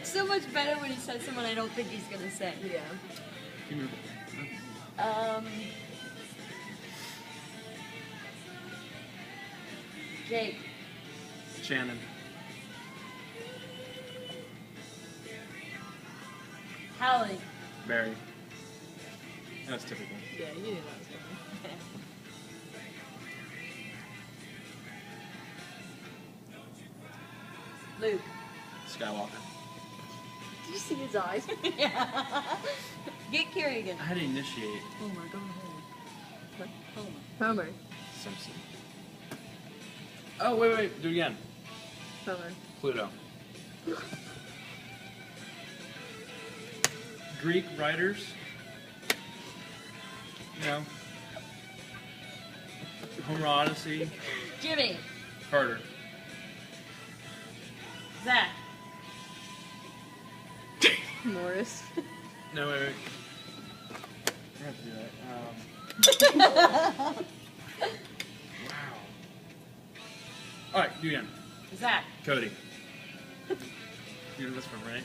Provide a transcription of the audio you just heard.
It's so much better when he says someone I don't think he's gonna say. Yeah. Jake. Shannon. Hallie. Barry. That's typical. Yeah, you knew that was coming. Luke. Skywalker. Did you see his eyes? Yeah. Get Kerrigan. I had to initiate. Homer, go home. Homer. Homer. Simpson. Oh, wait. Do it again. Homer. Pluto. Greek writers. You know. Homer Odyssey. Jimmy. Carter. Zach. Morris. No, wait. I have to do that. Wow. Alright, do it again. Zach. Cody. You're this one, right?